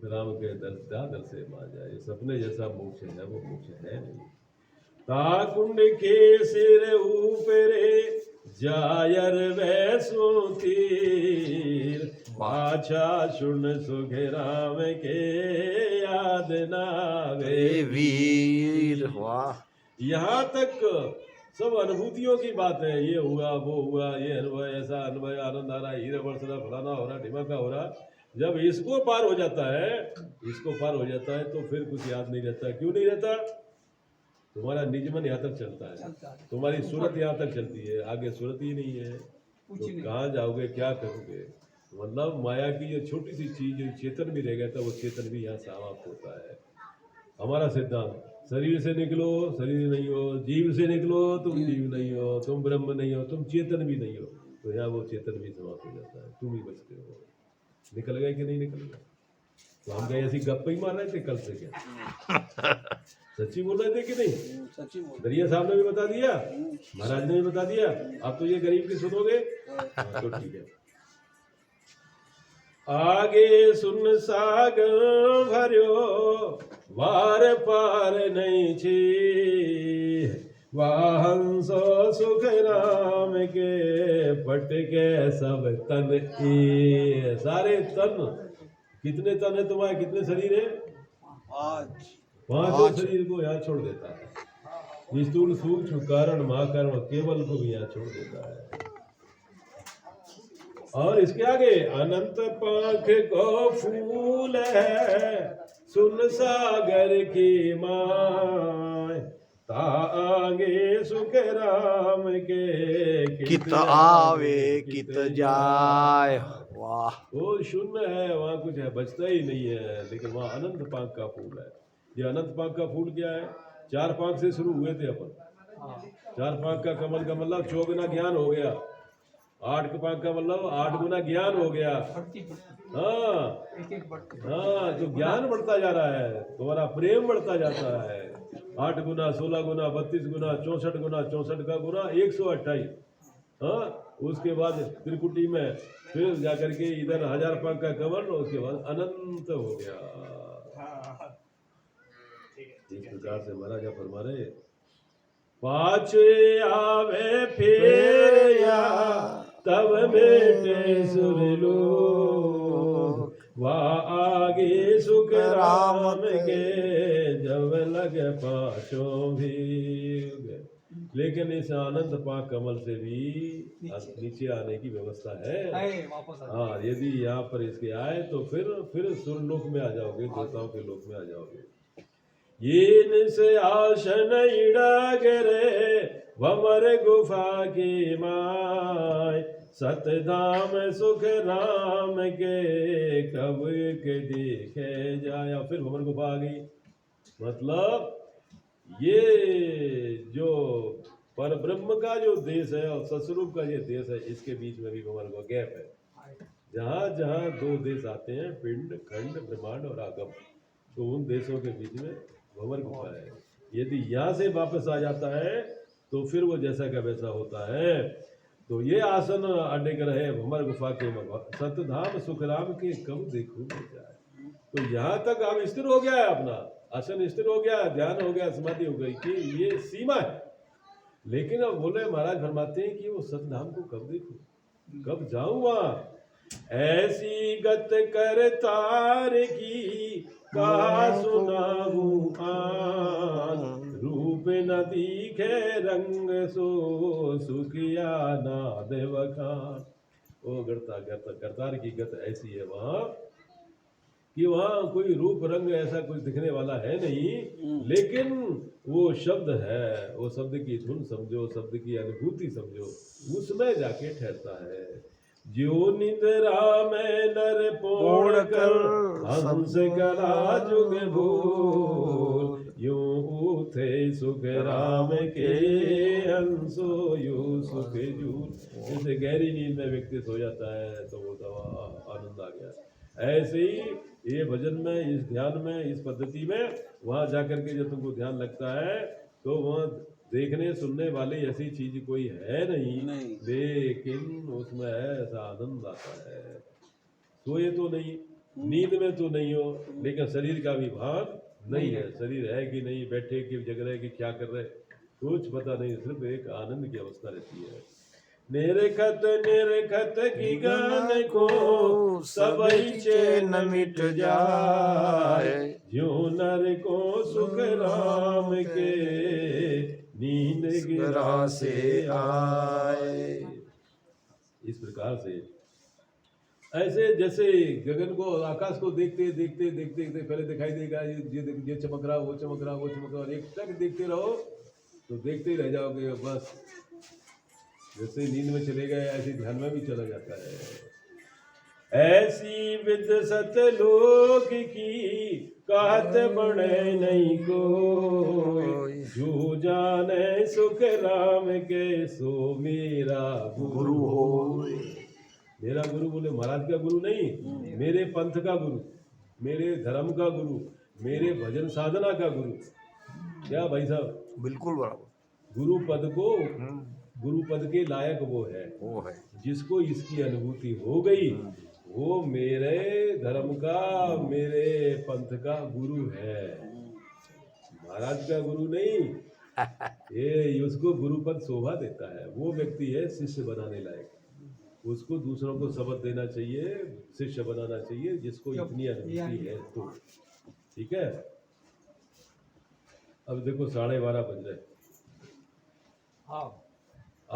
राम के दर से मा जाए। सपने जैसा मोक्ष है वो मोक्ष है नहीं। ताकुंड के सिर ऊपरे जायर वैसो तीर, पाछा सुन सुख राम के याद नावे वीर। वाह, यहाँ तक सब अनुभूतियों की बात है। ये हुआ, वो हुआ, ये अनुभव, ऐसा अनुभव, आनंद आ रहा, हीरे बरसना, फलाना हो रहा, ढिमका हो रहा। जब इसको पार हो जाता है, इसको पार हो जाता है तो फिर कुछ याद नहीं रहता। क्यों नहीं रहता? तुम्हारा निज मन यहाँ तक चलता है, तुम्हारी सूरत यहाँ तक चलती है, आगे सूरत ही नहीं है तो कहाँ जाओगे, क्या करोगे? मतलब माया की जो छोटी सी चीज जो चेतन भी रह गया था वो चेतन भी यहाँ समाप्त होता है। हमारा सिद्धांत, शरीर से निकलो शरीर नहीं हो, जीव से निकलो तुम जीव नहीं हो, तुम ब्रह्म नहीं हो, तुम चेतन भी नहीं हो। तो यहाँ वो चेतन भी समाप्त हो जाता है, तुम ही बचते हो। निकल गए कि नहीं निकल गए? तो हम कहीं ऐसी गप्पे ही मार रहे थे कल से क्या? सच्ची बोल रहे थे कि नहीं? सच्ची बोल। दरिया साहब ने भी बता दिया, महाराज ने भी बता दिया, आप तो ये गरीब की सुनोगे। तो ठीक है। आगे सुन सागर भरियो वार पार नहीं छी, वाहंसो सुख राम के पट के सब तन ए। सारे तन, कितने तन है तुम्हारे, कितने शरीर है? पांचों शरीर को यहाँ छोड़ देता है। स्थूल सूक्ष्म कारण महाकारण केवल को भी यहाँ छोड़ देता है। और इसके आगे अनंत पंख को फूल है, सुन सागर की माय, तागे सुख राम के कित आवे कित जाय। वाह, वो शून्य है, वहाँ कुछ है बचता ही नहीं है। लेकिन वहाँ अनंत पंख का फूल है। ये अनंत पंख का फूल क्या है? 4 पंख से शुरू हुए थे अपन। 4 पंख का कमल का मतलब 4 गुना ज्ञान हो गया। 8 के पंख का मतलब 8 गुना ज्ञान हो गया। हाँ हाँ, जो ज्ञान बढ़ता जा रहा है, तुम्हारा प्रेम बढ़ता जाता है। 8 गुना 16 गुना 32 गुना 64 गुना 64 का गुना 128। हाँ, उसके बाद त्रिकुटी में फिर जाकर के इधर 1000 पंख का कमल, उसके बाद अनंत हो गया। इस प्रकार से महाराज क्या फरमा रहे, पाछे आवे फिर या तब बेटे सुरलोक, वह आगे सुख राम के जब लगे पाछों भी। लेकिन इस आनंद पाक कमल से भी नीचे आने की व्यवस्था है। हाँ, यदि यहाँ पर इसके आए तो फिर सुरलोक में आ जाओगे, देवताओं के लोक में आ जाओगे। ये से आशन इड़ा गिरे भंवर गुफा की माय, सतधाम सुख राम के कब के देखे जाया। फिर भंवर गुफा आ गई। मतलब ये जो पर ब्रह्म का जो देश है और सस्वरूप का ये देश है, इसके बीच में भी भंवर का गैप है। जहाँ जहाँ 2 देश आते हैं, पिंड खंड ब्रह्मांड और आगम, तो उन देशों के बीच में भंवर गुफा है। यदि यहाँ से वापस आ जाता है तो फिर वो जैसा का वैसा होता है। तो ये आसन अडिग रहे भंवर गुफा के सतधाम सुख राम के कब देखूं मैं जाए। तो यहाँ तक अब स्थिर हो गया है, अपना आसन स्थिर हो गया, ध्यान हो गया, समाधि हो गई कि ये सीमा है। लेकिन अब बोले महाराज फरमाते हैं कि वो सतधाम को कब देखूं, कब जाऊं वहां। ऐसी गत कर तार की का सुनाऊं आन, रूप न दिखे रंग सो सुखिया ना देवखान। वो करतार की गत ऐसी है वहां कि वहाँ कोई रूप रंग ऐसा कुछ दिखने वाला है नहीं, लेकिन वो शब्द है, वो शब्द की धुन समझो, शब्द की अनुभूति समझो, उसमें जाके ठहरता है। जो निद्रा में नर पोड़ कर हंस कला जुग भूल, यूं उठे सुख राम के हंसो यूं सुख झूल। जैसे गहरी नींद में व्यक्ति सो जाता है तो वो दवा आनंद आ गया, ऐसे ही ये भजन में, इस ध्यान में, इस पद्धति में वहाँ जाकर के जब तुमको ध्यान लगता है तो वहाँ देखने सुनने वाली ऐसी चीज कोई है नहीं। लेकिन उसमें ऐसा आनंद आता है। सोए तो नहीं, नींद में तो नहीं हो, लेकिन शरीर का भी भान नहीं है। शरीर है कि नहीं, बैठे कि जग रहे कि क्या कर रहे, कुछ पता नहीं, सिर्फ एक आनंद की अवस्था रहती है। निरखत की गान को सबई चैन मिट जाए, ज्यों नर को सुख राम के नींद गिरा से आए। इस प्रकार से ऐसे जैसे गगन को, आकाश को देखते देखते देखते देखते पहले दिखाई देगा ये चमक रहा, वो चमक रहा, वो चमक रहा, और एक टक देखते रहो तो देखते ही रह जाओगे। बस जैसे नींद में चले गए ऐसे ध्यान में भी चला जाता है। ऐसी विद सतलोक की कहत बड़े नहीं को, जो जाने सुख राम के सो मेरा गुरु हो। मेरा गुरु बोले महाराज का गुरु नहीं, मेरे पंथ का गुरु, मेरे धर्म का गुरु, मेरे भजन साधना का गुरु। क्या भाई साहब, बिल्कुल बराबर। गुरु पद को, गुरु पद के लायक वो है जिसको इसकी अनुभूति हो गई, वो मेरे धर्म का, मेरे पंथ का गुरु है, महाराज का गुरु नहीं। ये उसको गुरु पद शोभा देता है। वो व्यक्ति है शिष्य बनाने लायक, उसको दूसरों को सबक देना चाहिए, शिष्य बनाना चाहिए, जिसको इतनी अनुभूति है तो। ठीक है, अब देखो 12:30 बज रहे। हाँ।